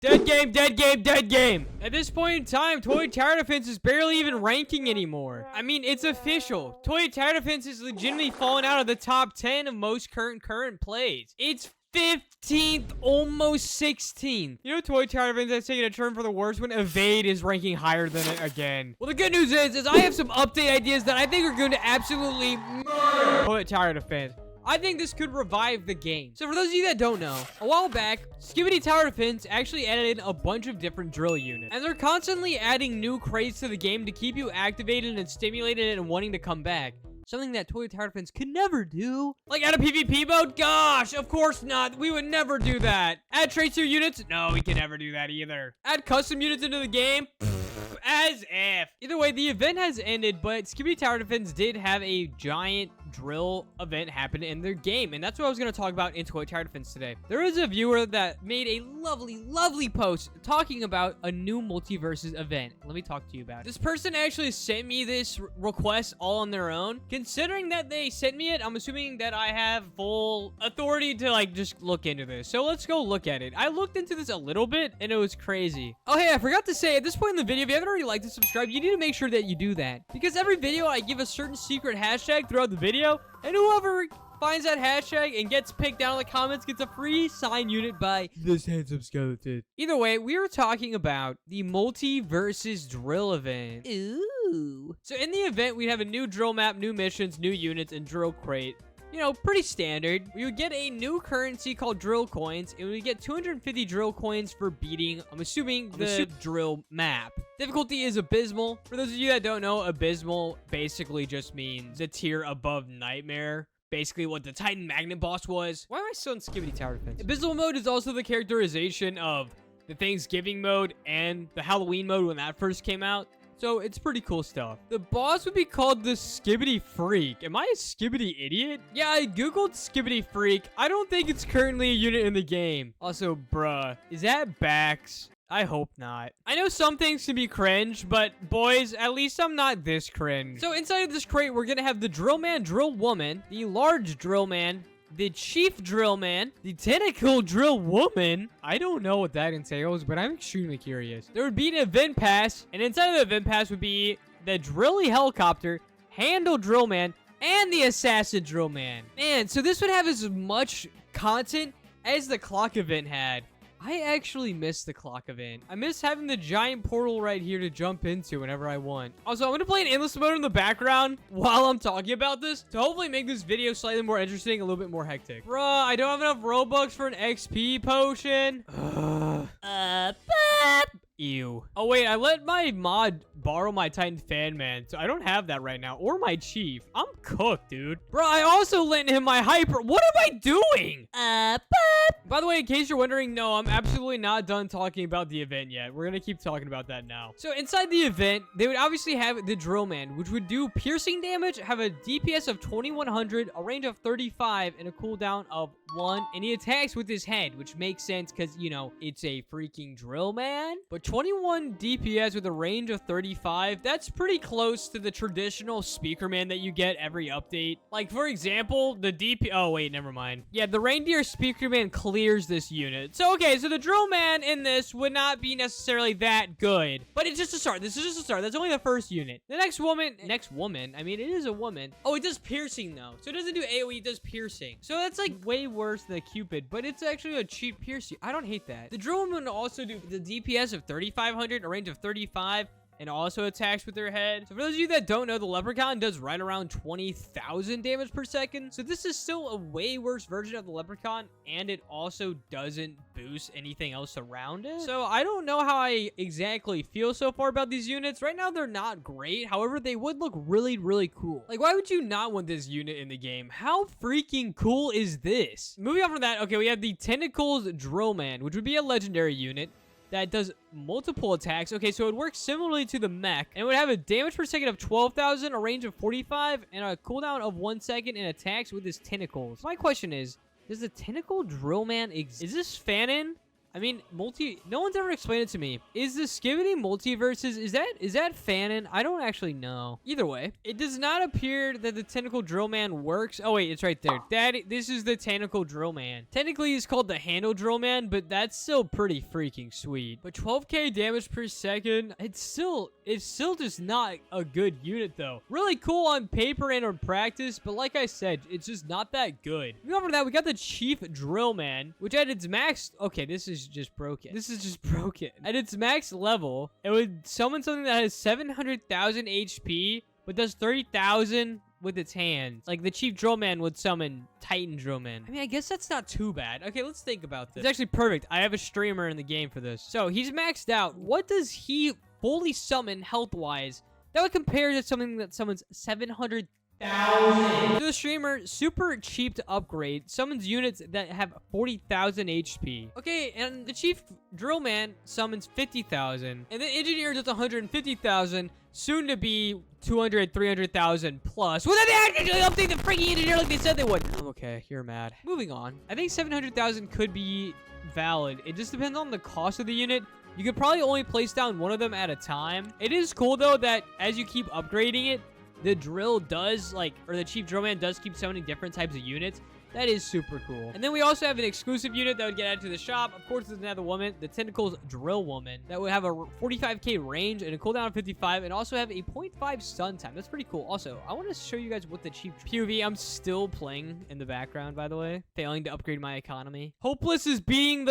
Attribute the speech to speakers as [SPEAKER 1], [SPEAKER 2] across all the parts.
[SPEAKER 1] Dead game, dead game, dead game. At this point in time, Toy Tower Defense is barely even ranking anymore. I mean, it's official. Toy Tower Defense is legitimately falling out of the top 10 of most current plays. It's 15th, almost 16th. You know, Toy Tower Defense has taken a turn for the worse when Evade is ranking higher than it again. Well, the good news is I have some update ideas that I think are going to absolutely murder Toy Tower Defense. I think this could revive the game. So for those of you that don't know, a while back, Skibidi Tower Defense actually added in a bunch of different drill units. And they're constantly adding new crates to the game to keep you activated and stimulated and wanting to come back. Something that Toy Tower Defense could never do. Like add a PvP mode? Gosh, of course not. We would never do that. Add tracer units? No, we can never do that either. Add custom units into the game? As if. Either way, the event has ended, but Skibidi Tower Defense did have a giant drill event happen in their game, and that's what I was going to talk about in Toy Tower Defense today. There is a viewer that made a lovely post talking about a new Multiverses event. Let me talk to you about it. This person actually sent me this request all on their own. Considering that they sent me it, I'm assuming that I have full authority to like just look into this. So let's go look at it. I looked into this a little bit and it was crazy. Oh hey, I forgot to say at this point in the video, if you haven't already liked and subscribed, you need to make sure that you do that, because every video I give a certain secret hashtag throughout the video, and whoever finds that hashtag and gets picked down in the comments gets a free sign unit by this handsome skeleton. Either way, we were talking about the Multiverses drill event. Ooh. So in the event, we'd have a new drill map, new missions, new units, and drill crate. You know, pretty standard. We would get a new currency called drill coins, and we would get 250 drill coins for beating, I'm assuming, the drill map. Difficulty is abysmal. For those of you that don't know, abysmal basically just means the tier above nightmare. Basically what the Titan Magnet boss was. Why am I still in Skibidi Tower Defense? Abysmal mode is also the characterization of the Thanksgiving mode and the Halloween mode when that first came out. So it's pretty cool stuff. The boss would be called the Skibidi Freak. Am I a Skibidi idiot? Yeah, I googled Skibidi Freak. I don't think it's currently a unit in the game. Also, bruh, is that Bax? I hope not. I know some things can be cringe, but boys, at least I'm not this cringe. So inside of this crate, we're gonna have the Drill Man, Drill Woman, the Large Drill Man, the Chief Drill Man, the Tentacle Drill Woman. I don't know what that entails, but I'm extremely curious. There would be an event pass, and inside of the event pass would be the Drilly Helicopter, Handle Drill Man, and the Assassin Drill Man. Man, so this would have as much content as the clock event had. I actually miss the clock event. I miss having the giant portal right here to jump into whenever I want. Also, I'm going to play an endless mode in the background while I'm talking about this to hopefully make this video slightly more interesting, a little bit more hectic. Bruh, I don't have enough Robux for an XP potion. Ew. Oh, wait, I let my mod borrow my Titan Fan Man, so I don't have that right now. Or my Chief. I'm cooked, dude. Bro, I also lent him my Hyper. What am I doing? By the way, in case you're wondering, no, I'm absolutely not done talking about the event yet. We're gonna keep talking about that now. So inside the event, they would obviously have the Drill Man, which would do piercing damage, have a DPS of 2100, a range of 35, and a cooldown of 1. And he attacks with his head, which makes sense because, you know, it's a freaking Drill Man. But 21 DPS with a range of 35, that's pretty close to the traditional Speaker Man that you get every update. Like, for example, the oh, wait, never mind. Yeah, the Reindeer Speaker Man clears this unit. So, okay, so the Drill Man in this would not be necessarily that good. But it's just a start. This is just a start. That's only the first unit. The next woman, I mean, it is a woman. Oh, it does piercing, though. So it doesn't do AoE, it does piercing. So that's, like, way worse than the Cupid, but it's actually a cheap piercing. I don't hate that. The Drill Woman would also do the DPS of 3,500, a range of 35, and also attacks with their head. So for those of you that don't know, the Leprechaun does right around 20,000 damage per second. So this is still a way worse version of the Leprechaun, and it also doesn't boost anything else around it. So I don't know how I exactly feel so far about these units. Right now, they're not great. However, they would look really cool. Like, why would you not want this unit in the game? How freaking cool is this? Moving on from that, okay, we have the Tentacles Drill Man, which would be a legendary unit that does multiple attacks. Okay, so it works similarly to the mech, and it would have a damage per second of 12,000, a range of 45, and a cooldown of 1 second, and attacks with his tentacles. My question is, does the Tentacle Drill Man exist? Is this Fanon? I mean, no one's ever explained it to me. Is the Skibidi Multiverses, is that fanon? I don't actually know. Either way, it does not appear that the Tentacle Drill Man works. Oh wait, it's right there. This is the Tentacle Drill Man. Technically, he's called the Handle Drill Man, but that's still pretty freaking sweet. But 12k damage per second, it's still just not a good unit though. Really cool on paper and on practice, but like I said, it's just not that good. Over that, we got the Chief Drill Man, which at its max, okay, this is just broken. At its max level, it would summon something that has 700,000 HP, but does 30,000 with its hands. Like the Chief Drill Man would summon Titan Drill Man. I mean, I guess that's not too bad. Okay, let's think about this. It's actually perfect. I have a streamer in the game for this. So he's maxed out. What does he fully summon health-wise that would compare to something that summons 700,000? To the streamer, super cheap to upgrade, summons units that have 40,000 HP. Okay, and the Chief Drill Man summons 50,000, and the Engineer does 150,000, soon to be 200, 300,000 plus. Well, then they actually update the freaking Engineer like they said they would. Okay, you're mad. Moving on. I think 700,000 could be valid. It just depends on the cost of the unit. You could probably only place down one of them at a time. It is cool, though, that as you keep upgrading it, the drill does, or the Chief Drill Man does keep summoning different types of units. That is super cool. And then we also have an exclusive unit that would get added to the shop. Of course, there's another woman, the Tentacles Drill Woman, that would have a 45k range and a cooldown of 55, and also have a 0.5 stun time. That's pretty cool. Also, I want to show you guys what the Chief POV. I'm still playing in the background, by the way, failing to upgrade my economy. Hopeless is being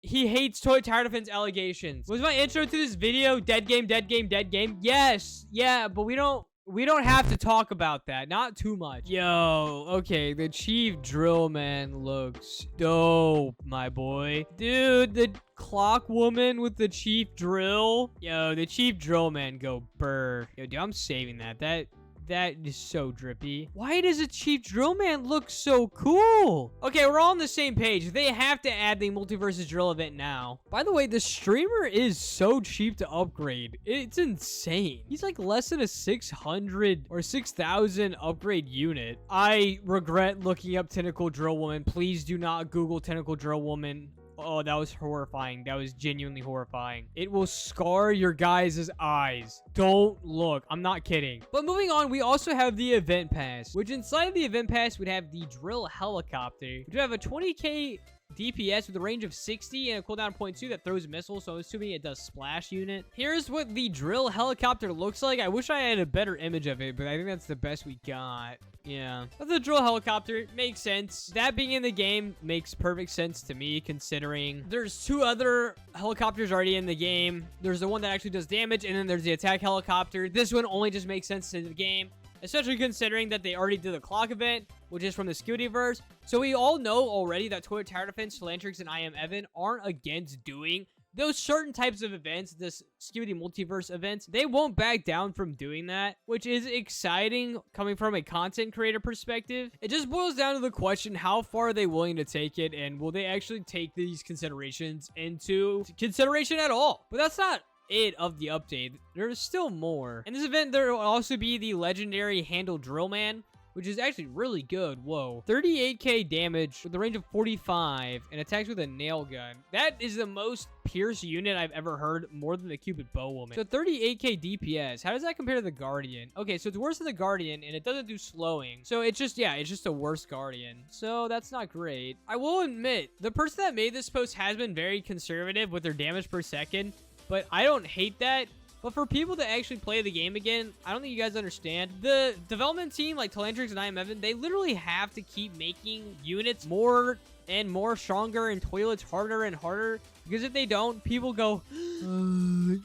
[SPEAKER 1] he hates Toy Tower Defense allegations. Was my intro to this video dead game, dead game, dead game? Yes. Yeah, but we don't have to talk about that. Not too much. Yo, okay, the Chief Drill Man looks dope, my boy. Dude, the Clock Woman with the Chief Drill. Yo, the Chief Drill Man go burr. Yo, dude, I'm saving that. That is so drippy. Why does a Chief Drill Man look so cool? Okay, we're all on the same page. They have to add the Multiverse Drill event now. By the way, the streamer is so cheap to upgrade. It's insane. He's like less than a 600 or 6,000 upgrade unit. I regret looking up Tentacle Drill Woman. Please do not Google Tentacle Drill Woman. Oh, that was horrifying. That was genuinely horrifying. It will scar your guys' eyes. Don't look. I'm not kidding. But moving on, we also have the event pass, which inside of the event pass would have the drill helicopter, which would have a 20k DPS with a range of 60 and a cooldown of 0.2 that throws missiles, so I'm assuming it does splash unit. Here's what the drill helicopter looks like. I wish I had a better image of it, but I think that's the best we got. Yeah. But the drill helicopter makes sense. That being in the game makes perfect sense to me, considering there's two other helicopters already in the game. There's the one that actually does damage, and then there's the attack helicopter. This one only just makes sense to the game, especially considering that they already did the clock event, which is from the Skibidiverse. So we all know already that Toy Tower Defense, Philantrix, and I Am Evan aren't against doing those certain types of events, this Skibidi Multiverse events. They won't back down from doing that, which is exciting coming from a content creator perspective. It just boils down to the question, how far are they willing to take it, and will they actually take these considerations into consideration at all? But that's not it of the update. There's still more. In this event, there will also be the legendary Handle Drill Man, which is actually really good. Whoa. 38k damage with a range of 45 and attacks with a nail gun. That is the most pierce unit I've ever heard, more than the Cupid Bow Woman. So 38k DPS. How does that compare to the Guardian? Okay, so it's worse than the Guardian, and it doesn't do slowing. So it's just, yeah, it's just a worse Guardian. So that's not great. I will admit, the person that made this post has been very conservative with their damage per second, but I don't hate that. But for people to actually play the game again, I don't think you guys understand. The development team, like Philantrix and I Am Evan, they literally have to keep making units more and more stronger and toilets harder and harder. Because if they don't, people go,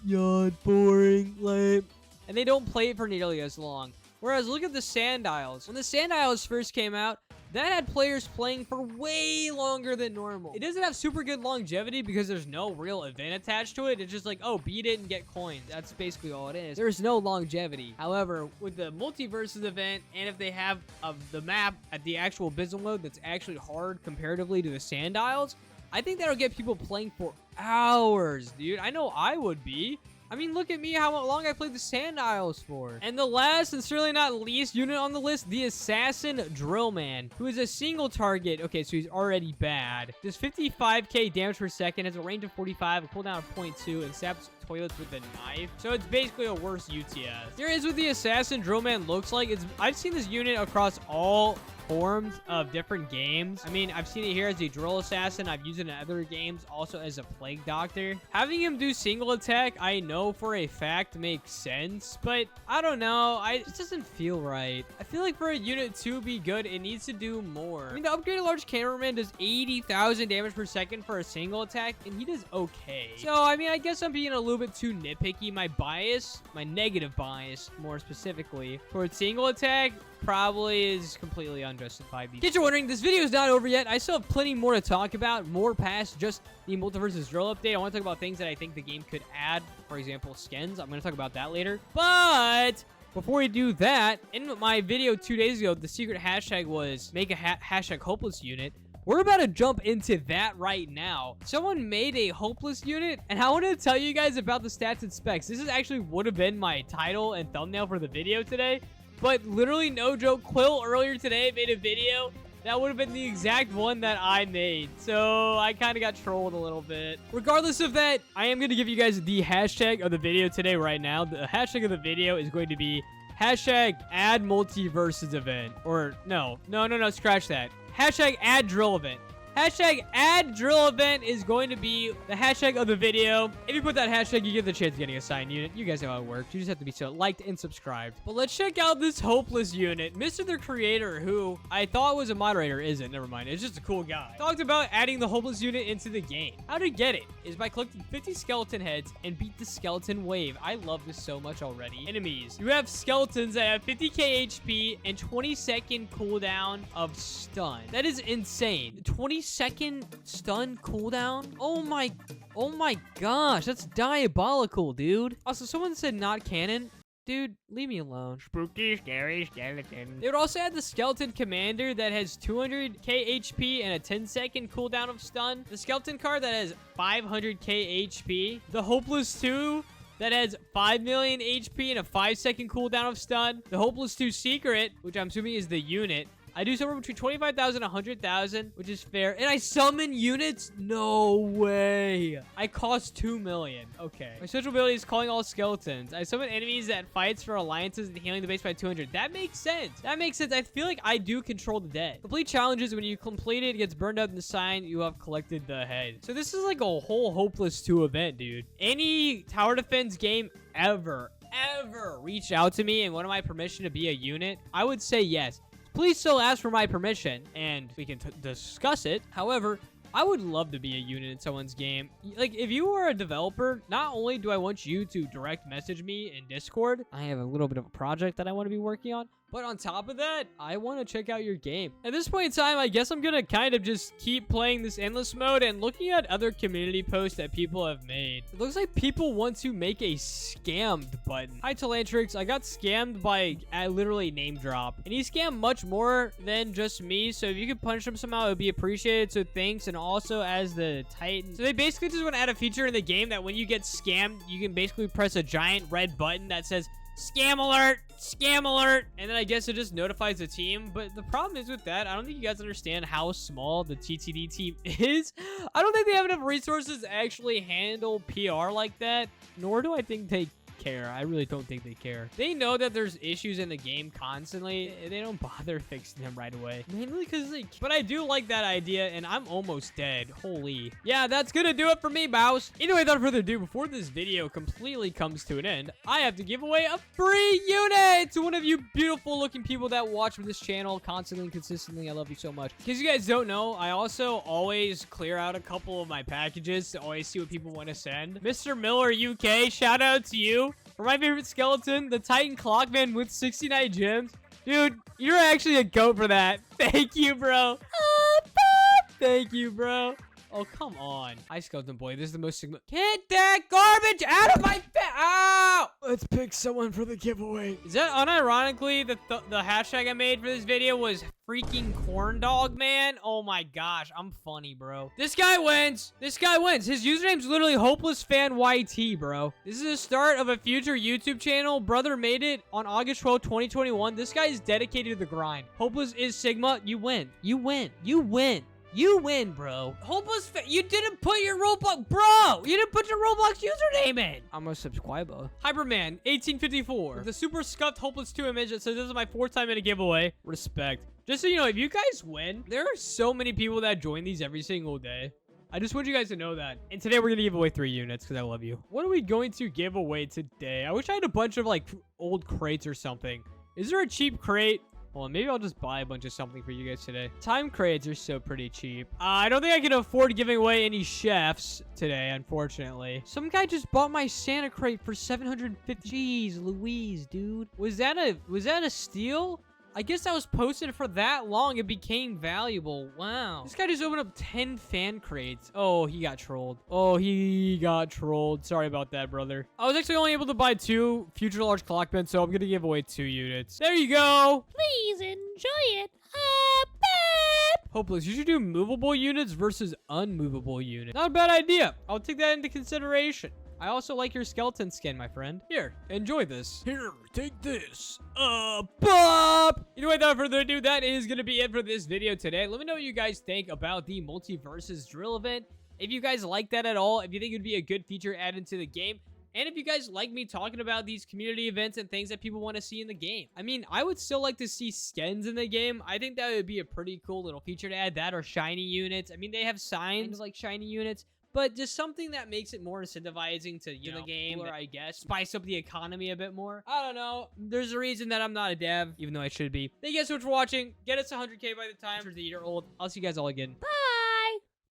[SPEAKER 1] yawn, boring, lame. And they don't play it for nearly as long. Whereas look at the Sandials. When the Sandials first came out, that had players playing for way longer than normal. It doesn't have super good longevity because there's no real event attached to it. It's just like, oh, beat it and get coins. That's basically all it is. There's no longevity. However, with the Multiverses event, and if they have the map at the actual Abysmal mode that's actually hard comparatively to the Sandials, I think that'll get people playing for hours, dude. I know I would be. I mean, look at me, how long I played the Sand Isles for. And the last and certainly not least unit on the list, the Assassin Drillman, who is a single target. Okay, so he's already bad. Does 55k damage per second, has a range of 45, a cooldown of 0.2, and saps toilets with a knife. So it's basically a worse UTS. Here is what the Assassin Drillman looks like. I've seen this unit across all forms of different games. I mean, I've seen it here as a drill assassin. I've used it in other games also as a plague doctor. Having him do single attack, I know for a fact makes sense, but I don't know. It just doesn't feel right. I feel like for a unit to be good, it needs to do more. I mean, the upgraded large cameraman does 80,000 damage per second for a single attack, and he does okay. So, I mean, I guess I'm being a little bit too nitpicky. My negative bias, more specifically, towards single attack probably is completely unjustified. In case you're wondering, this video is not over yet. I still have plenty more to talk about, more past just the Multiverse's drill update. I want to talk about things that I think the game could add, for example, skins. I'm going to talk about that later. But before we do that, in my video 2 days ago, the secret hashtag was make a hashtag hopeless unit. We're about to jump into that right now. Someone made a hopeless unit, and I want to tell you guys about the stats and specs. This is actually would have been my title and thumbnail for the video today, but literally no joke, Quill earlier today made a video that would have been the exact one that I made. So I kind of got trolled a little bit. Regardless of that, I am going to give you guys the hashtag of the video today right now. The hashtag of the video is going to be hashtag add multiverses event. Or no, scratch that. Hashtag add drill event. Hashtag add drill event is going to be the hashtag of the video. If you put that hashtag, you get the chance of getting a signed unit. You guys know how it works. You just have to be liked and subscribed. But let's check out this hopeless unit. Mr. the Creator, who I thought was a moderator, isn't. Never mind. It's just a cool guy. Talked about adding the hopeless unit into the game. How to get it is by collecting 50 skeleton heads and beat the skeleton wave. I love this so much already. Enemies. You have skeletons that have 50k HP and 20-second cooldown of stun. That is insane. 20-second stun cooldown? Oh my gosh, that's diabolical, dude. Also, someone said not canon. Dude, leave me alone. Spooky, scary skeleton. They would also add the skeleton commander that has 200k HP and a 10-second cooldown of stun. The skeleton card that has 500k HP. The Hopeless 2 that has 5 million HP and a 5-second cooldown of stun. The Hopeless 2 secret, which I'm assuming is the unit. I do somewhere between 25,000 and 100,000, which is fair. And I summon units? No way. I cost 2 million. Okay. My special ability is calling all skeletons. I summon enemies that fights for alliances and healing the base by 200. That makes sense. That makes sense. I feel like I do control the dead. Complete challenges. When you complete it, it gets burned up in the sign. You have collected the head. So this is like a whole Hopeless 2 event, dude. Any tower defense game ever reached out to me and wanted my permission to be a unit, I would say yes. Please still ask for my permission, and we can discuss it. However, I would love to be a unit in someone's game. Like, if you are a developer, not only do I want you to direct message me in Discord, I have a little bit of a project that I want to be working on, but on top of that, I want to check out your game. At this point in time, I guess I'm going to kind of just keep playing this endless mode and looking at other community posts that people have made. It looks like people want to make a scammed button. Hi, Talantrix. I got scammed by literally name drop. And he scammed much more than just me. So if you could punish him somehow, it would be appreciated. So thanks. And also as the Titan. So they basically just want to add a feature in the game that when you get scammed, you can basically press a giant red button that says, scam alert, scam alert, and then I guess it just notifies the team. But the problem is with that, I don't think you guys understand how small the TTD team is. I don't think they have enough resources to actually handle PR like that, nor do I think they care. I really don't think they care. They know that there's issues in the game constantly. They don't bother fixing them right away. Mainly because but I do like that idea, and I'm almost dead. Holy. Yeah, that's gonna do it for me, Mouse. Anyway, without further ado, before this video completely comes to an end, I have to give away a free unit to one of you beautiful looking people that watch this channel constantly and consistently. I love you so much. In case you guys don't know, I also always clear out a couple of my packages to always see what people want to send. Mr. Miller UK, shout out to you. For my favorite skeleton, the Titan Clockman with 69 gems. Dude, you're actually a goat for that. Thank you, bro. Thank you, bro. Oh, come on. Hi, Skeleton Boy. This is the most Get that garbage out of my Ow! Let's pick someone for the giveaway. Is that unironically the hashtag I made for this video was freaking corn dog, man? Oh my gosh, I'm funny, bro. This guy wins. This guy wins. His username's literally Hopeless Fan YT, bro. This is the start of a future YouTube channel. Brother made it on August 12, 2021. This guy is dedicated to the grind. Hopeless is Sigma. You win. You win. You win. You win, bro. Hopeless, you didn't put your Roblox, bro. You didn't put your Roblox username in. I'm a subscriber. Hyperman 1854. The super scuffed Hopeless 2 image that says this is my 4th time in a giveaway. Respect. Just so you know, if you guys win, there are so many people that join these every single day. I just want you guys to know that. And today we're gonna give away 3 units because I love you. What are we going to give away today? I wish I had a bunch of like old crates or something. Is there a cheap crate? Well, maybe I'll just buy a bunch of something for you guys today. Time crates are so pretty cheap. I don't think I can afford giving away any chefs today, unfortunately. Some guy just bought my Santa crate for 750. Jeez Louise, dude. Was that a steal? I guess I was posted for that long. It became valuable. Wow. This guy just opened up 10 fan crates. Oh, he got trolled. Oh, he got trolled. Sorry about that, brother. I was actually only able to buy 2 future large clock bins, so I'm going to give away 2 units. There you go. Please enjoy it. Hopeless, you should do movable units versus unmovable units. Not a bad idea. I'll take that into consideration. I also like your skeleton skin, my friend. Here, enjoy this. Here, take this. Bop! Anyway, without further ado, that is going to be it for this video today. Let me know what you guys think about the Multiverses drill event. If you guys like that at all, if you think it would be a good feature added to the game, and if you guys like me talking about these community events and things that people want to see in the game. I mean, I would still like to see skins in the game. I think that would be a pretty cool little feature to add, that or shiny units. I mean, they have signs like shiny units, but just something that makes it more incentivizing to, you know, the game, or I guess spice up the economy a bit more. I don't know. There's a reason that I'm not a dev, even though I should be. Thank you guys so much for watching. Get us 100K by the time the year old. I'll see you guys all again. Bye!